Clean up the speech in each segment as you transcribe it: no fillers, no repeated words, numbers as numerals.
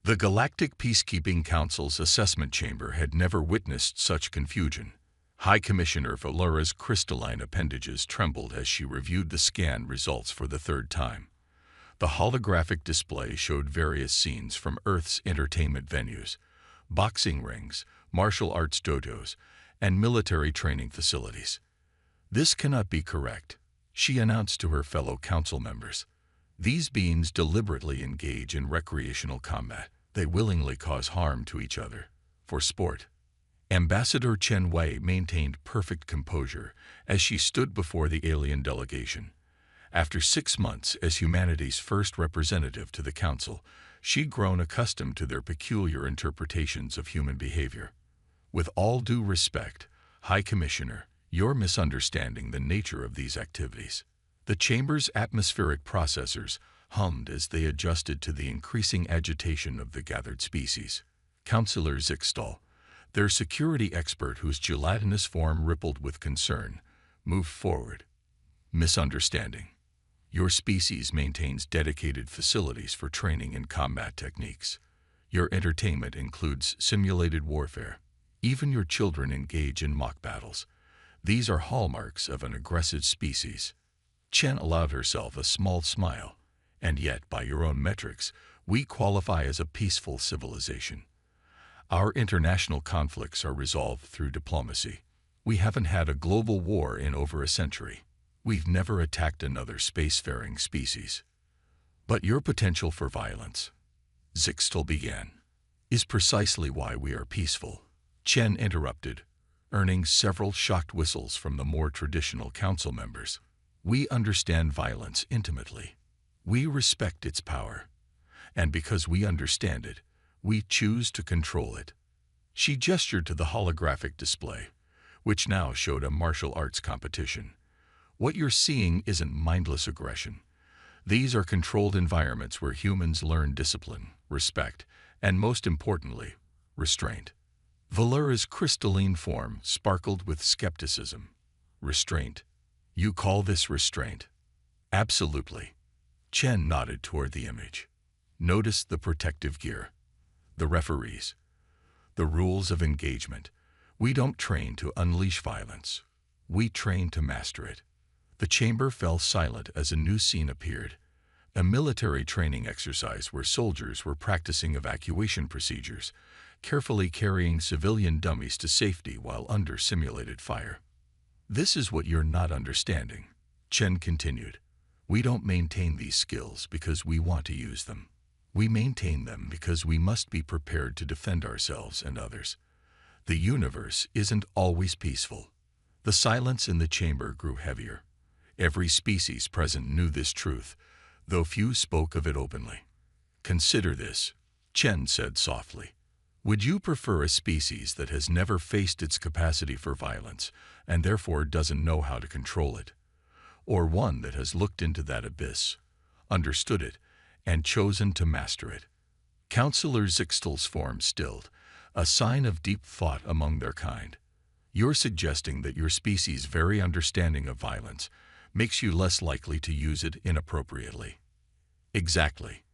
The Galactic Peacekeeping Council's assessment chamber had never witnessed such confusion. High Commissioner Valera's crystalline appendages trembled as she reviewed the scan results for the third time. The holographic display showed various scenes from Earth's entertainment venues, boxing rings, martial arts dojos, and military training facilities. "This cannot be correct," she announced to her fellow council members. "These beings deliberately engage in recreational combat. They willingly cause harm to each other, for sport." Ambassador Chen Wei maintained perfect composure as she stood before the alien delegation. After 6 months as humanity's first representative to the council, she'd grown accustomed to their peculiar interpretations of human behavior. "With all due respect, High Commissioner, you're misunderstanding the nature of these activities." The chamber's atmospheric processors hummed as they adjusted to the increasing agitation of the gathered species. Councillor Zixtal, their security expert whose gelatinous form rippled with concern, moved forward. "Misunderstanding. Your species maintains dedicated facilities for training in combat techniques. Your entertainment includes simulated warfare. Even your children engage in mock battles. These are hallmarks of an aggressive species." Chen allowed herself a small smile. "And yet, by your own metrics, we qualify as a peaceful civilization. Our international conflicts are resolved through diplomacy. We haven't had a global war in over a century. We've never attacked another spacefaring species. But your potential for violence," Zixtal began, "is precisely why we are peaceful." Chen interrupted, earning several shocked whistles from the more traditional council members. "We understand violence intimately. We respect its power. And because we understand it, we choose to control it." She gestured to the holographic display, which now showed a martial arts competition. "What you're seeing isn't mindless aggression. These are controlled environments where humans learn discipline, respect, and most importantly, restraint." Valera's crystalline form sparkled with skepticism. "Restraint? You call this restraint?" "Absolutely." Chen nodded toward the image. "Notice the protective gear, the referees, the rules of engagement. We don't train to unleash violence. We train to master it." The chamber fell silent as a new scene appeared, a military training exercise where soldiers were practicing evacuation procedures, carefully carrying civilian dummies to safety while under simulated fire. "This is what you're not understanding," Chen continued. "We don't maintain these skills because we want to use them. We maintain them because we must be prepared to defend ourselves and others. The universe isn't always peaceful." The silence in the chamber grew heavier. Every species present knew this truth, though few spoke of it openly. "Consider this," Chen said softly. "Would you prefer a species that has never faced its capacity for violence and therefore doesn't know how to control it, or one that has looked into that abyss, understood it, and chosen to master it?" Councillor Zixtal's form stilled, a sign of deep thought among their kind. "You're suggesting that your species' very understanding of violence makes you less likely to use it inappropriately." "Exactly."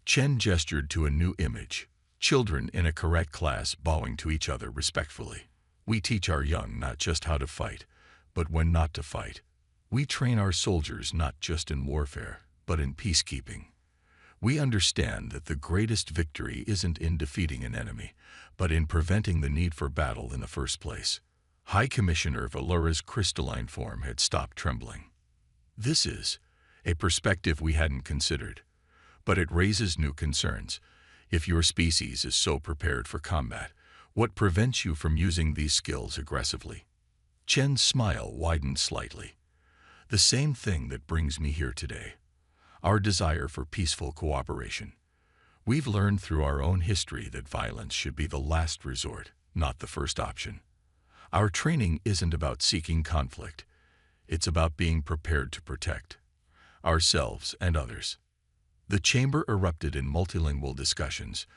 Chen gestured to a new image, children in a cadet class bowing to each other respectfully. "We teach our young not just how to fight, but when not to fight. We train our soldiers not just in warfare, but in peacekeeping. We understand that the greatest victory isn't in defeating an enemy, but in preventing the need for battle in the first place." High Commissioner Valera's crystalline form had stopped trembling. "This is a perspective we hadn't considered, but it raises new concerns. If your species is so prepared for combat, what prevents you from using these skills aggressively?" Chen's smile widened slightly. "The same thing that brings me here today. Our desire for peaceful cooperation. We've learned through our own history that violence should be the last resort, not the first option. Our training isn't about seeking conflict. It's about being prepared to protect ourselves and others." The chamber erupted in multilingual discussions,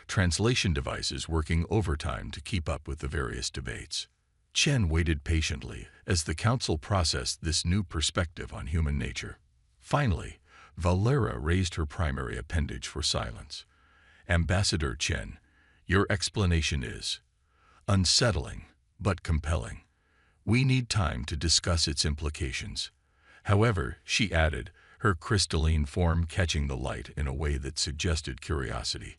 translation devices working overtime to keep up with the various debates. Chen waited patiently as the council processed this new perspective on human nature. Finally, Valera raised her primary appendage for silence. Ambassador Chen, your explanation is unsettling, but compelling. We need time to discuss its implications. However, she added, her crystalline form catching the light in a way that suggested curiosity,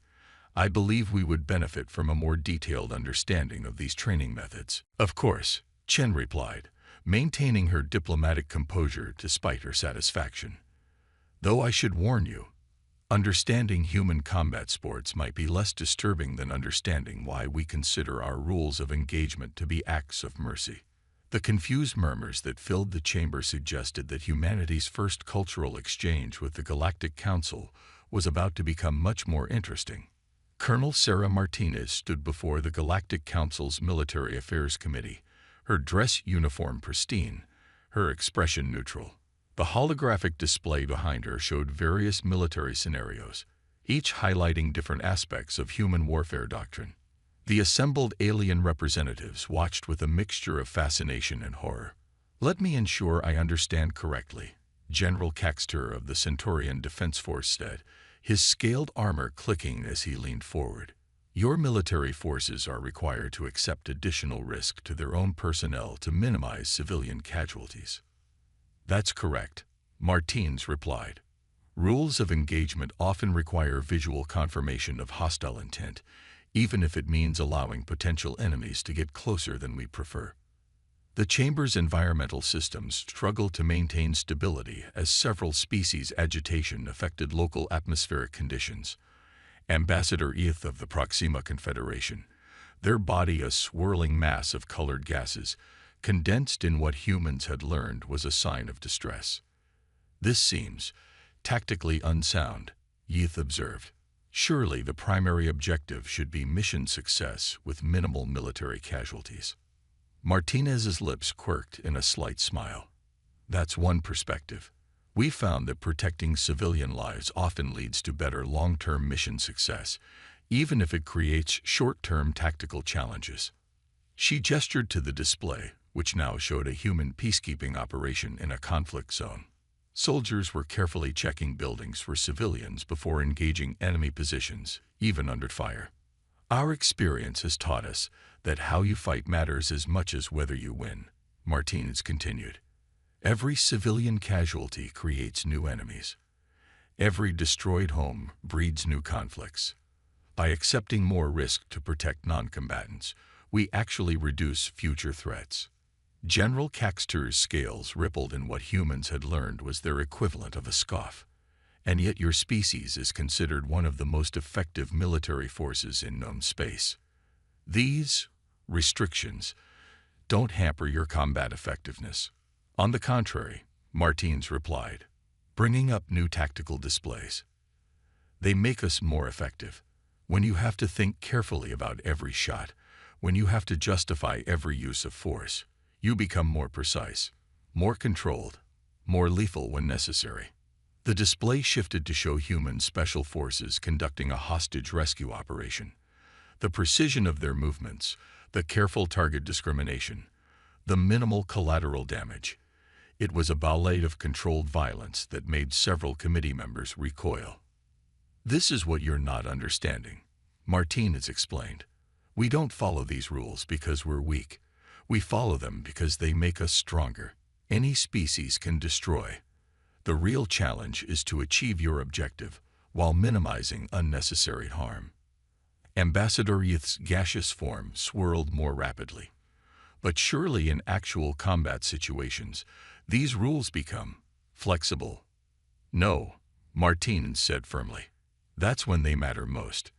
I believe we would benefit from a more detailed understanding of these training methods. Of course, Chen replied, maintaining her diplomatic composure despite her satisfaction. Though I should warn you, understanding human combat sports might be less disturbing than understanding why we consider our rules of engagement to be acts of mercy. The confused murmurs that filled the chamber suggested that humanity's first cultural exchange with the Galactic Council was about to become much more interesting. Colonel Sarah Martinez stood before the Galactic Council's Military Affairs Committee, her dress uniform pristine, her expression neutral. The holographic display behind her showed various military scenarios, each highlighting different aspects of human warfare doctrine. The assembled alien representatives watched with a mixture of fascination and horror. Let me ensure I understand correctly, General Caxter of the Centaurian Defense Force said, his scaled armor clicking as he leaned forward. Your military forces are required to accept additional risk to their own personnel to minimize civilian casualties. That's correct, Martins replied. Rules of engagement often require visual confirmation of hostile intent, even if it means allowing potential enemies to get closer than we prefer. The chamber's environmental systems struggled to maintain stability as several species' agitation affected local atmospheric conditions. Ambassador Eth of the Proxima Confederation, their body a swirling mass of colored gases, condensed in what humans had learned was a sign of distress. This seems tactically unsound, Eth observed. Surely the primary objective should be mission success with minimal military casualties. Martinez's lips quirked in a slight smile. That's one perspective. We found that protecting civilian lives often leads to better long-term mission success, even if it creates short-term tactical challenges. She gestured to the display, which now showed a human peacekeeping operation in a conflict zone. Soldiers were carefully checking buildings for civilians before engaging enemy positions, even under fire. Our experience has taught us that how you fight matters as much as whether you win, Martinez continued. Every civilian casualty creates new enemies. Every destroyed home breeds new conflicts. By accepting more risk to protect non-combatants, we actually reduce future threats. General Caxter's scales rippled in what humans had learned was their equivalent of a scoff. And yet your species is considered one of the most effective military forces in known space. These restrictions don't hamper your combat effectiveness. On the contrary, Martins replied, bringing up new tactical displays. They make us more effective. When you have to think carefully about every shot, when you have to justify every use of force, you become more precise, more controlled, more lethal when necessary. The display shifted to show human special forces conducting a hostage rescue operation. The precision of their movements, the careful target discrimination, the minimal collateral damage. It was a ballet of controlled violence that made several committee members recoil. This is what you're not understanding, Martinez explained. We don't follow these rules because we're weak. We follow them because they make us stronger. Any species can destroy. The real challenge is to achieve your objective while minimizing unnecessary harm. Ambassador Yth's gaseous form swirled more rapidly. But surely in actual combat situations, these rules become flexible. No, Martinez said firmly. That's when they matter most.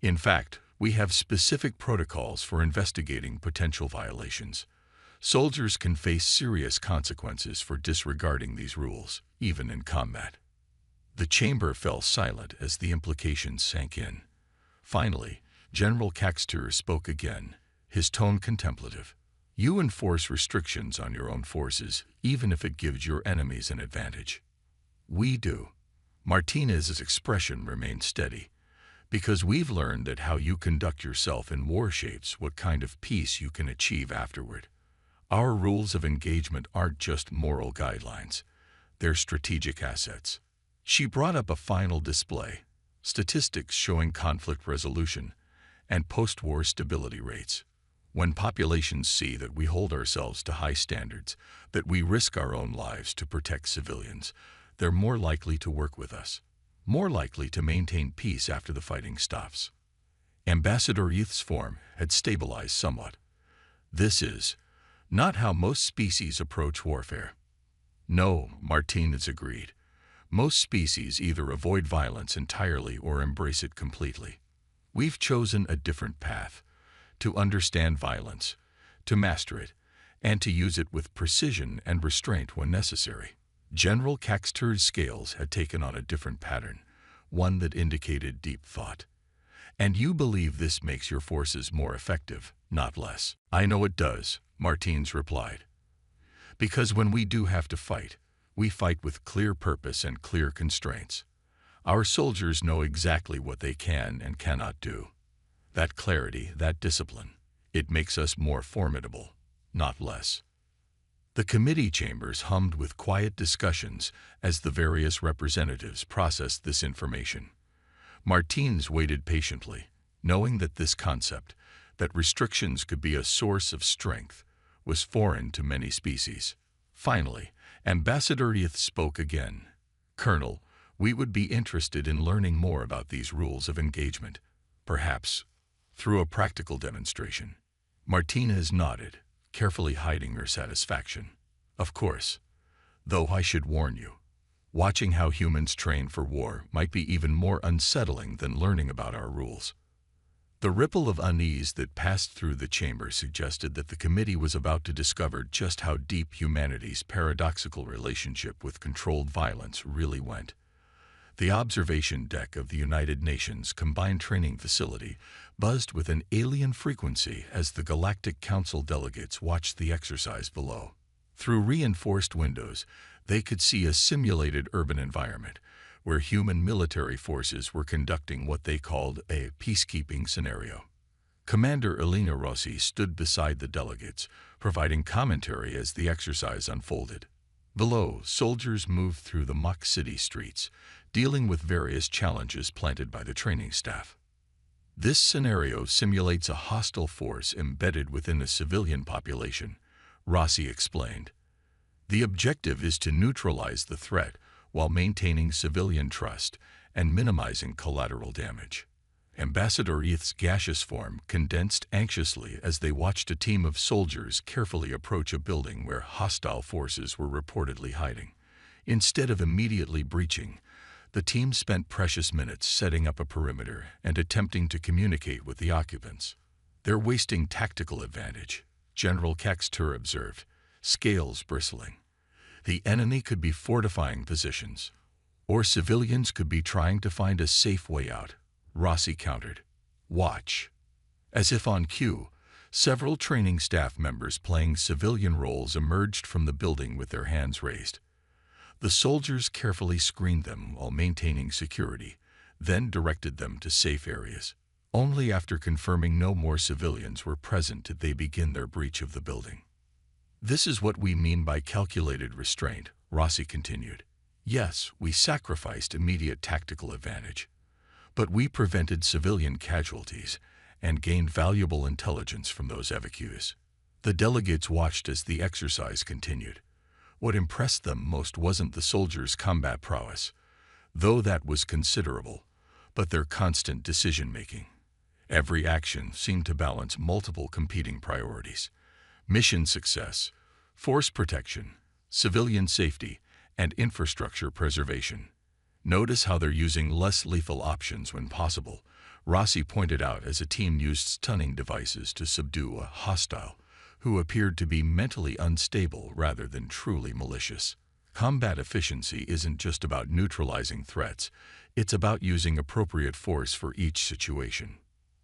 In fact, we have specific protocols for investigating potential violations. Soldiers can face serious consequences for disregarding these rules, even in combat. The chamber fell silent as the implications sank in. Finally, General Caxter spoke again, his tone contemplative. You enforce restrictions on your own forces, even if it gives your enemies an advantage. We do. Martinez's expression remained steady. Because we've learned that how you conduct yourself in war shapes what kind of peace you can achieve afterward. Our rules of engagement aren't just moral guidelines. They're strategic assets. She brought up a final display, statistics showing conflict resolution, and post-war stability rates. When populations see that we hold ourselves to high standards, that we risk our own lives to protect civilians, they're more likely to work with us, more likely to maintain peace after the fighting stops. Ambassador Youth's form had stabilized somewhat. This is not how most species approach warfare. No, Martinez agreed. Most species either avoid violence entirely or embrace it completely. We've chosen a different path: to understand violence, to master it, and to use it with precision and restraint when necessary. General Caxter's scales had taken on a different pattern, one that indicated deep thought. And you believe this makes your forces more effective, not less. I know it does, Martinez replied. Because when we do have to fight, we fight with clear purpose and clear constraints. Our soldiers know exactly what they can and cannot do. That clarity, that discipline, it makes us more formidable, not less. The committee chambers hummed with quiet discussions as the various representatives processed this information. Martinez waited patiently, knowing that this concept, that restrictions could be a source of strength, was foreign to many species. Finally, Ambassador Youth spoke again. Colonel, we would be interested in learning more about these rules of engagement, perhaps through a practical demonstration. Martinez nodded, carefully hiding her satisfaction. Of course, though I should warn you, watching how humans train for war might be even more unsettling than learning about our rules. The ripple of unease that passed through the chamber suggested that the committee was about to discover just how deep humanity's paradoxical relationship with controlled violence really went. The observation deck of the United Nations Combined Training Facility buzzed with an alien frequency as the Galactic Council delegates watched the exercise below. Through reinforced windows, they could see a simulated urban environment where human military forces were conducting what they called a peacekeeping scenario. Commander Elena Rossi stood beside the delegates, providing commentary as the exercise unfolded. Below, soldiers moved through the mock city streets, dealing with various challenges planted by the training staff. This scenario simulates a hostile force embedded within a civilian population, Rossi explained. The objective is to neutralize the threat while maintaining civilian trust and minimizing collateral damage. Ambassador Youth's gaseous form condensed anxiously as they watched a team of soldiers carefully approach a building where hostile forces were reportedly hiding. Instead of immediately breaching, the team spent precious minutes setting up a perimeter and attempting to communicate with the occupants. They're wasting tactical advantage, General Caxter observed, scales bristling. The enemy could be fortifying positions, or civilians could be trying to find a safe way out, Rossi countered. Watch. As if on cue, several training staff members playing civilian roles emerged from the building with their hands raised. The soldiers carefully screened them while maintaining security, then directed them to safe areas. Only after confirming no more civilians were present did they begin their breach of the building. This is what we mean by calculated restraint, Rossi continued. Yes, we sacrificed immediate tactical advantage, but we prevented civilian casualties and gained valuable intelligence from those evacuees. The delegates watched as the exercise continued. What impressed them most wasn't the soldiers' combat prowess, though that was considerable, but their constant decision-making. Every action seemed to balance multiple competing priorities: mission success, force protection, civilian safety, and infrastructure preservation. Notice how they're using less lethal options when possible, Rossi pointed out as a team used stunning devices to subdue a hostile who appeared to be mentally unstable rather than truly malicious. Combat efficiency isn't just about neutralizing threats, it's about using appropriate force for each situation.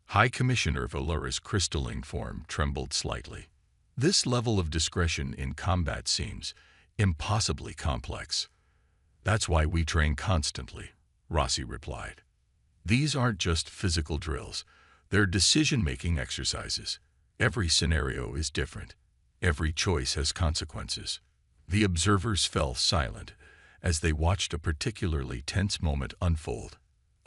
High Commissioner Valera's crystalline form trembled slightly. This level of discretion in combat seems impossibly complex. That's why we train constantly, Rossi replied. These aren't just physical drills, they're decision-making exercises. Every scenario is different. Every choice has consequences. The observers fell silent as they watched a particularly tense moment unfold.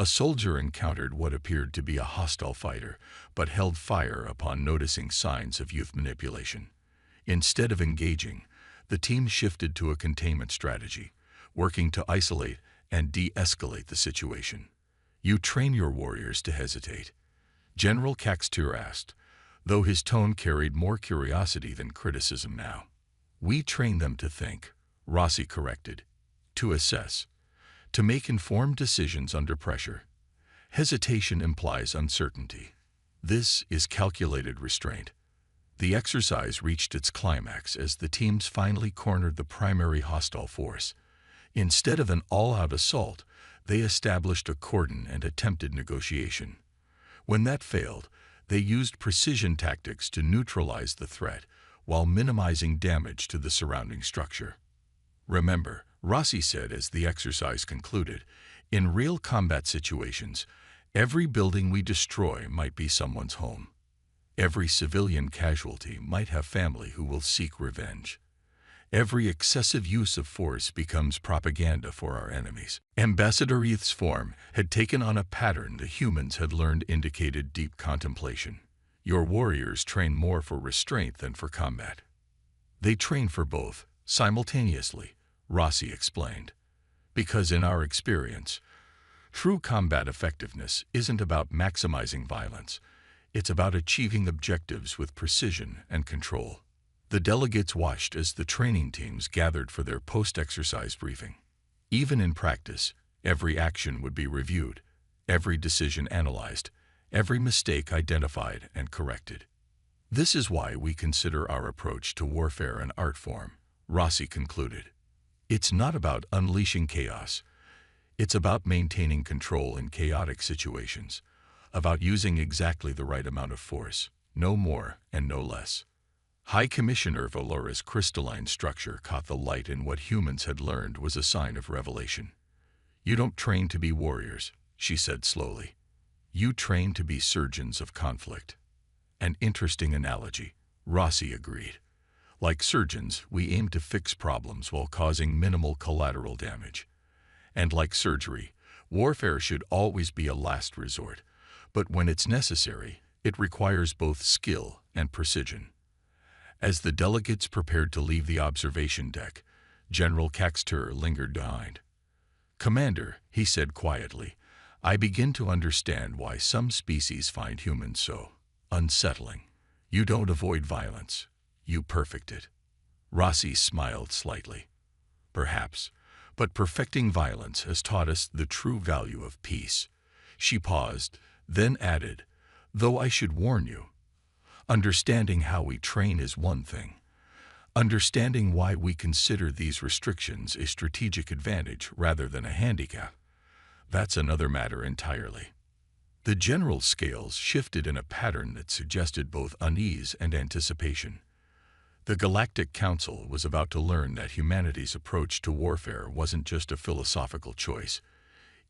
A soldier encountered what appeared to be a hostile fighter, but held fire upon noticing signs of youth manipulation. Instead of engaging, the team shifted to a containment strategy, working to isolate and de-escalate the situation. You train your warriors to hesitate, General Caxtur asked, though his tone carried more curiosity than criticism now. We train them to think, Rossi corrected, to assess, to make informed decisions under pressure. Hesitation implies uncertainty. This is calculated restraint. The exercise reached its climax as the teams finally cornered the primary hostile force. Instead of an all-out assault, they established a cordon and attempted negotiation. When that failed, they used precision tactics to neutralize the threat while minimizing damage to the surrounding structure. Remember, Rossi said as the exercise concluded, in real combat situations, every building we destroy might be someone's home. Every civilian casualty might have family who will seek revenge. Every excessive use of force becomes propaganda for our enemies. Ambassador Eth's form had taken on a pattern the humans had learned indicated deep contemplation. Your warriors train more for restraint than for combat. They train for both, simultaneously, Rossi explained. Because in our experience, true combat effectiveness isn't about maximizing violence. It's about achieving objectives with precision and control. The delegates watched as the training teams gathered for their post-exercise briefing. Even in practice, every action would be reviewed, every decision analyzed, every mistake identified and corrected. This is why we consider our approach to warfare an art form, Rossi concluded. It's not about unleashing chaos. It's about maintaining control in chaotic situations, about using exactly the right amount of force, no more and no less. High Commissioner Valora's crystalline structure caught the light in what humans had learned was a sign of revelation. You don't train to be warriors, she said slowly. You train to be surgeons of conflict. An interesting analogy, Rossi agreed. Like surgeons, we aim to fix problems while causing minimal collateral damage. And like surgery, warfare should always be a last resort, but when it's necessary, it requires both skill and precision. As the delegates prepared to leave the observation deck, General Caxtur lingered behind. Commander, he said quietly, I begin to understand why some species find humans so unsettling. You don't avoid violence, you perfect it. Rossi smiled slightly. Perhaps, but perfecting violence has taught us the true value of peace. She paused, then added, though I should warn you, understanding how we train is one thing. Understanding why we consider these restrictions a strategic advantage rather than a handicap, that's another matter entirely. The general scales shifted in a pattern that suggested both unease and anticipation. The Galactic Council was about to learn that humanity's approach to warfare wasn't just a philosophical choice.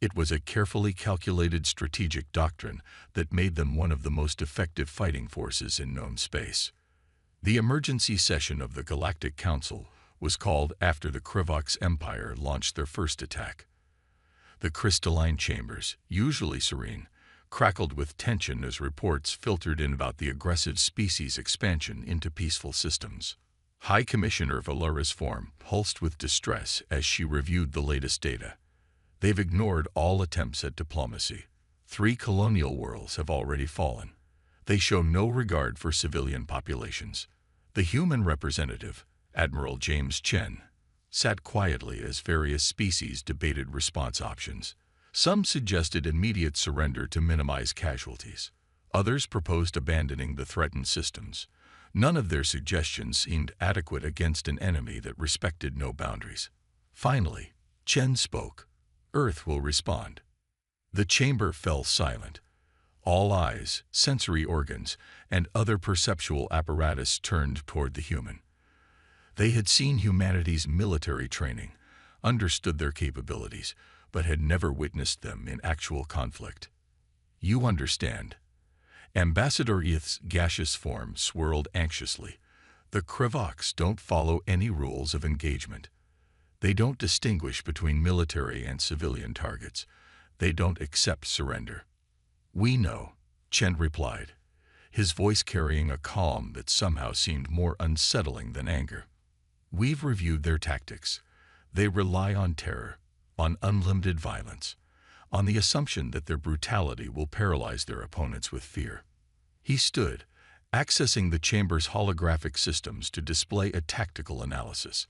It was a carefully calculated strategic doctrine that made them one of the most effective fighting forces in known space. The emergency session of the Galactic Council was called after the Krivox Empire launched their first attack. The crystalline chambers, usually serene, crackled with tension as reports filtered in about the aggressive species' expansion into peaceful systems. High Commissioner Valora's form pulsed with distress as she reviewed the latest data. They've ignored all attempts at diplomacy. 3 colonial worlds have already fallen. They show no regard for civilian populations. The human representative, Admiral James Chen, sat quietly as various species debated response options. Some suggested immediate surrender to minimize casualties. Others proposed abandoning the threatened systems. None of their suggestions seemed adequate against an enemy that respected no boundaries. Finally, Chen spoke. Earth will respond. The chamber fell silent. All eyes, sensory organs, and other perceptual apparatus turned toward the human. They had seen humanity's military training, understood their capabilities, but had never witnessed them in actual conflict. You understand. Ambassador Eth's gaseous form swirled anxiously. The Krivox don't follow any rules of engagement. They don't distinguish between military and civilian targets. They don't accept surrender. We know, Chen replied, his voice carrying a calm that somehow seemed more unsettling than anger. We've reviewed their tactics. They rely on terror, on unlimited violence, on the assumption that their brutality will paralyze their opponents with fear. He stood, accessing the chamber's holographic systems to display a tactical analysis.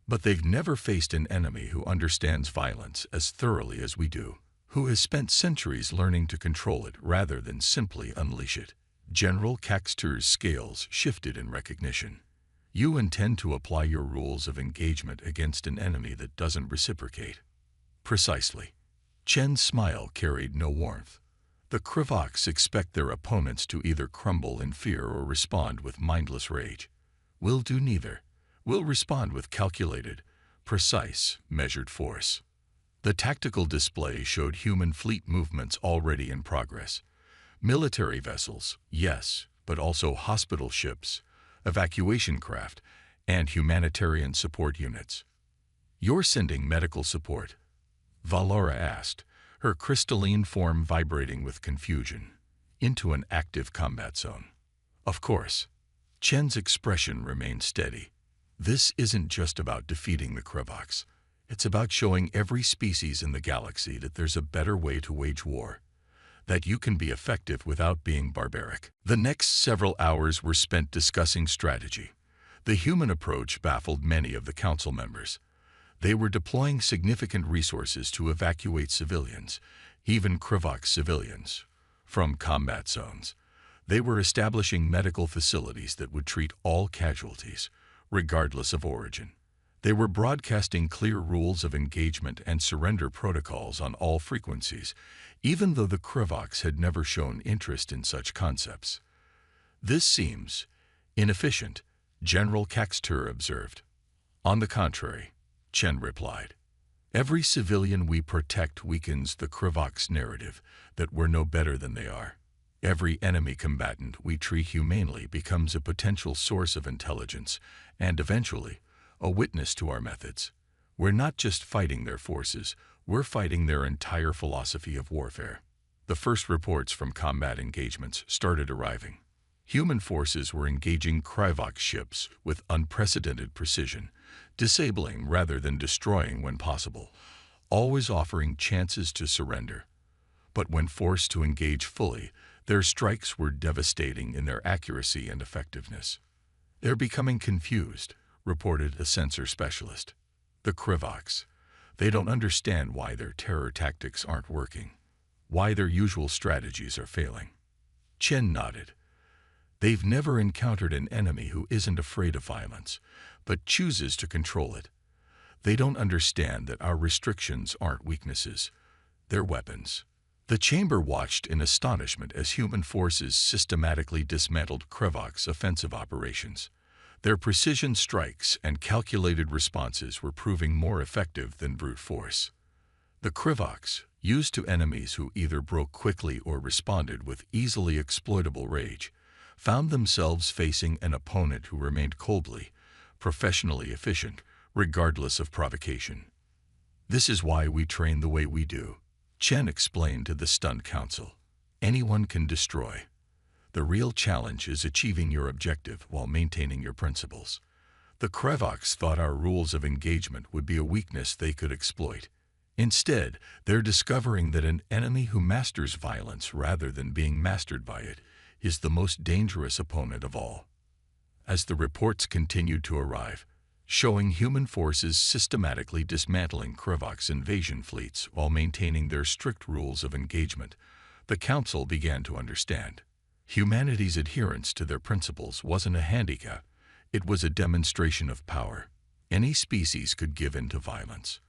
But they've never faced an enemy who understands violence as thoroughly as we do, who has spent centuries learning to control it rather than simply unleash it. General Caxter's scales shifted in recognition. You intend to apply your rules of engagement against an enemy that doesn't reciprocate. Precisely. Chen's smile carried no warmth. The Krivoks expect their opponents to either crumble in fear or respond with mindless rage. We'll do neither. We'll respond with calculated, precise, measured force. The tactical display showed human fleet movements already in progress. Military vessels, yes, but also hospital ships, evacuation craft, and humanitarian support units. You're sending medical support? Valora asked, her crystalline form vibrating with confusion, into an active combat zone. Of course. Chen's expression remained steady. This isn't just about defeating the Krivoks. It's about showing every species in the galaxy that there's a better way to wage war, that you can be effective without being barbaric. The next several hours were spent discussing strategy. The human approach baffled many of the council members. They were deploying significant resources to evacuate civilians, even Krivok civilians, from combat zones. They were establishing medical facilities that would treat all casualties, regardless of origin. They were broadcasting clear rules of engagement and surrender protocols on all frequencies, even though the Krivoks had never shown interest in such concepts. This seems inefficient, General Caxter observed. On the contrary, Chen replied. Every civilian we protect weakens the Krivoks' narrative that we're no better than they are. Every enemy combatant we treat humanely becomes a potential source of intelligence and, eventually, a witness to our methods. We're not just fighting their forces, we're fighting their entire philosophy of warfare. The first reports from combat engagements started arriving. Human forces were engaging Krivok ships with unprecedented precision, disabling rather than destroying when possible, always offering chances to surrender. But when forced to engage fully, their strikes were devastating in their accuracy and effectiveness. They're becoming confused, reported a sensor specialist. The Krivoks. They don't understand why their terror tactics aren't working, why their usual strategies are failing. Chen nodded. They've never encountered an enemy who isn't afraid of violence, but chooses to control it. They don't understand that our restrictions aren't weaknesses, they're weapons. The chamber watched in astonishment as human forces systematically dismantled Krivok's offensive operations. Their precision strikes and calculated responses were proving more effective than brute force. The Krivoks, used to enemies who either broke quickly or responded with easily exploitable rage, found themselves facing an opponent who remained coldly, professionally efficient, regardless of provocation. This is why we train the way we do, Chen explained to the stunned council. Anyone can destroy. The real challenge is achieving your objective while maintaining your principles. The Krivoks thought our rules of engagement would be a weakness they could exploit. Instead, they're discovering that an enemy who masters violence rather than being mastered by it is the most dangerous opponent of all. As the reports continued to arrive, showing human forces systematically dismantling Krivok's invasion fleets while maintaining their strict rules of engagement, the council began to understand. Humanity's adherence to their principles wasn't a handicap, it was a demonstration of power. Any species could give in to violence.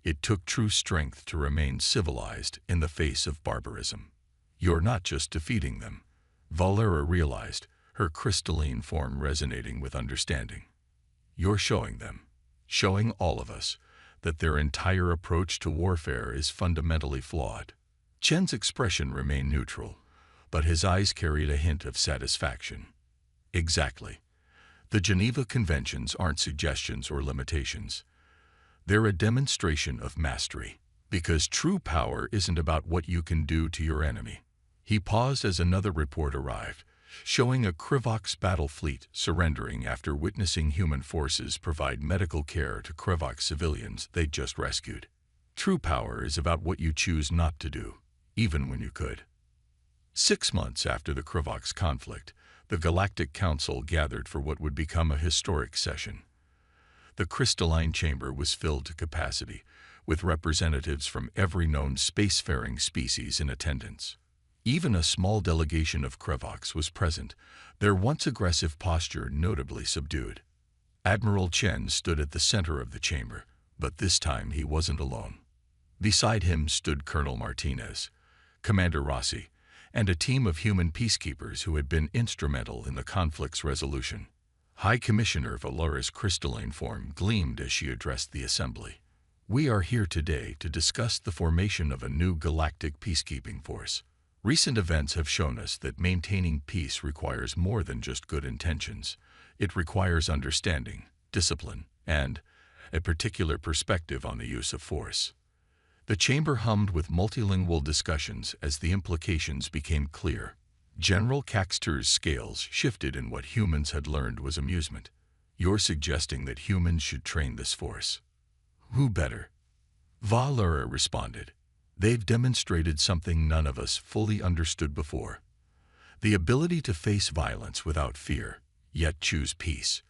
It took true strength to remain civilized in the face of barbarism. You're not just defeating them, Valera realized, her crystalline form resonating with understanding. You're showing them, showing all of us, that their entire approach to warfare is fundamentally flawed. Chen's expression remained neutral, but his eyes carried a hint of satisfaction. Exactly. The Geneva Conventions aren't suggestions or limitations. They're a demonstration of mastery. Because true power isn't about what you can do to your enemy. He paused as another report arrived, showing a Krivox battle fleet surrendering after witnessing human forces provide medical care to Krivox civilians they'd just rescued. True power is about what you choose not to do, even when you could. 6 months after the Krivox conflict, the Galactic Council gathered for what would become a historic session. The crystalline chamber was filled to capacity, with representatives from every known spacefaring species in attendance. Even a small delegation of Krivox was present, their once aggressive posture notably subdued. Admiral Chen stood at the center of the chamber, but this time he wasn't alone. Beside him stood Colonel Martinez, Commander Rossi, and a team of human peacekeepers who had been instrumental in the conflict's resolution. High Commissioner Valera's crystalline form gleamed as she addressed the assembly. We are here today to discuss the formation of a new galactic peacekeeping force. Recent events have shown us that maintaining peace requires more than just good intentions. It requires understanding, discipline, and a particular perspective on the use of force. The chamber hummed with multilingual discussions as the implications became clear. General Caxter's scales shifted in what humans had learned was amusement. You're suggesting that humans should train this force. Who better? Valera responded. They've demonstrated something none of us fully understood before. The ability to face violence without fear, yet choose peace.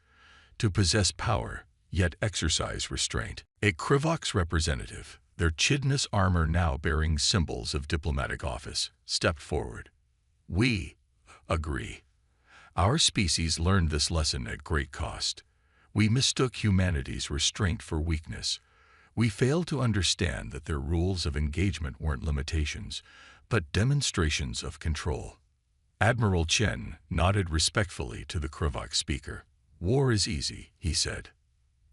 To possess power, yet exercise restraint. A Krivox representative, their chidness armor now bearing symbols of diplomatic office, stepped forward. We agree. Our species learned this lesson at great cost. We mistook humanity's restraint for weakness. We failed to understand that their rules of engagement weren't limitations, but demonstrations of control. Admiral Chen nodded respectfully to the Krivox speaker. War is easy, he said.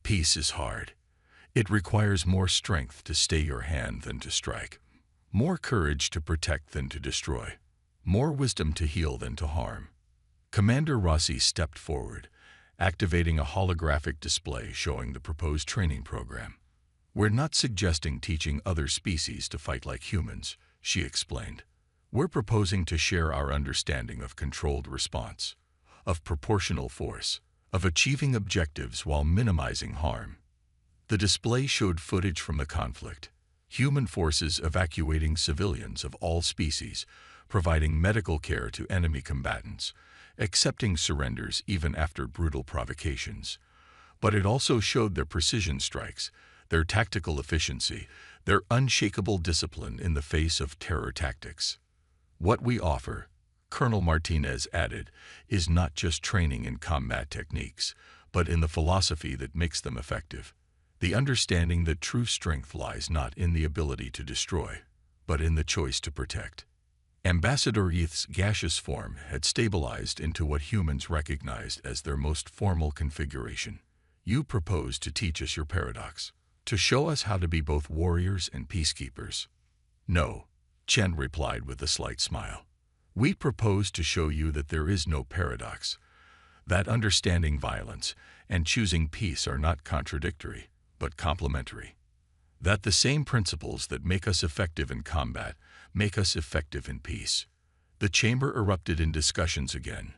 Peace is hard. It requires more strength to stay your hand than to strike, more courage to protect than to destroy, more wisdom to heal than to harm. Commander Rossi stepped forward, activating a holographic display showing the proposed training program. We're not suggesting teaching other species to fight like humans, she explained. We're proposing to share our understanding of controlled response, of proportional force, of achieving objectives while minimizing harm. The display showed footage from the conflict, human forces evacuating civilians of all species, providing medical care to enemy combatants, accepting surrenders even after brutal provocations. But it also showed their precision strikes, their tactical efficiency, their unshakable discipline in the face of terror tactics. What we offer, Colonel Martinez added, is not just training in combat techniques, but in the philosophy that makes them effective. The understanding that true strength lies not in the ability to destroy, but in the choice to protect. Ambassador Yth's gaseous form had stabilized into what humans recognized as their most formal configuration. You propose to teach us your paradox, to show us how to be both warriors and peacekeepers. No, Chen replied with a slight smile. We propose to show you that there is no paradox, that understanding violence and choosing peace are not contradictory, but complementary. That the same principles that make us effective in combat make us effective in peace. The chamber erupted in discussions again,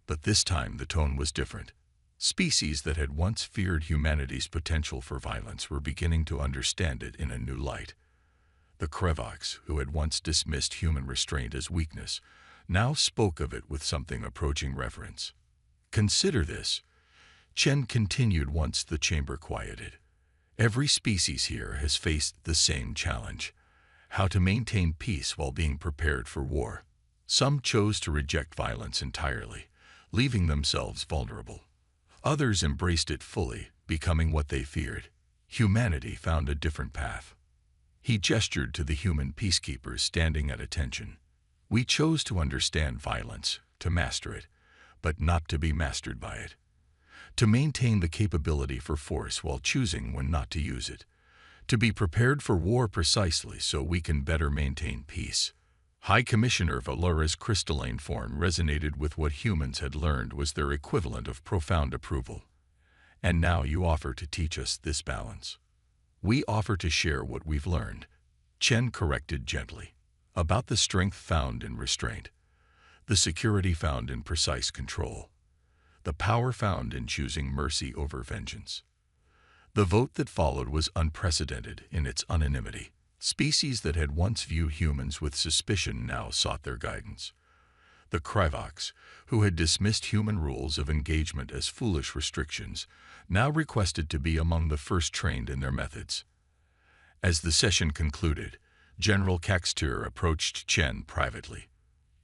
but this time the tone was different. Species that had once feared humanity's potential for violence were beginning to understand it in a new light. The Krivox, who had once dismissed human restraint as weakness, now spoke of it with something approaching reverence. Consider this, Chen continued once the chamber quieted. Every species here has faced the same challenge: how to maintain peace while being prepared for war. Some chose to reject violence entirely, leaving themselves vulnerable. Others embraced it fully, becoming what they feared. Humanity found a different path. He gestured to the human peacekeepers standing at attention. We chose to understand violence, to master it, but not to be mastered by it. To maintain the capability for force while choosing when not to use it. To be prepared for war precisely so we can better maintain peace. High Commissioner Valera's crystalline form resonated with what humans had learned was their equivalent of profound approval. And now you offer to teach us this balance. We offer to share what we've learned, Chen corrected gently. About the strength found in restraint, the security found in precise control, the power found in choosing mercy over vengeance. The vote that followed was unprecedented in its unanimity. Species that had once viewed humans with suspicion now sought their guidance. The Krivoks, who had dismissed human rules of engagement as foolish restrictions, now requested to be among the first trained in their methods. As the session concluded, General Caxtur approached Chen privately.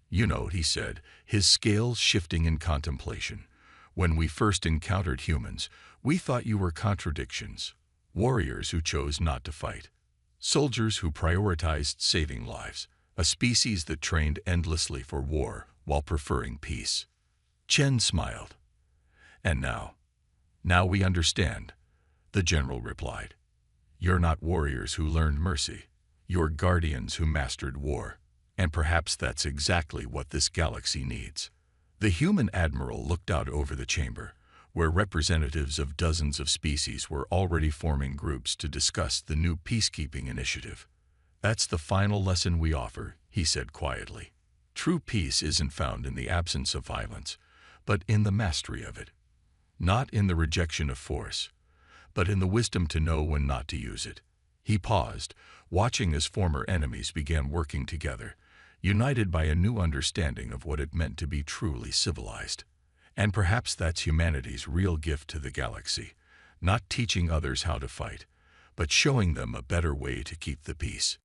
"You know," he said, his scales shifting in contemplation, "when we first encountered humans, we thought you were contradictions, warriors who chose not to fight, soldiers who prioritized saving lives, a species that trained endlessly for war while preferring peace." Chen smiled. "And now we understand," the general replied. "You're not warriors who learned mercy. You're guardians who mastered war. And perhaps that's exactly what this galaxy needs." The human admiral looked out over the chamber, where representatives of dozens of species were already forming groups to discuss the new peacekeeping initiative. "That's the final lesson we offer," he said quietly. "True peace isn't found in the absence of violence, but in the mastery of it. Not in the rejection of force, but in the wisdom to know when not to use it." He paused, watching as former enemies began working together, united by a new understanding of what it meant to be truly civilized. And perhaps that's humanity's real gift to the galaxy, not teaching others how to fight, but showing them a better way to keep the peace.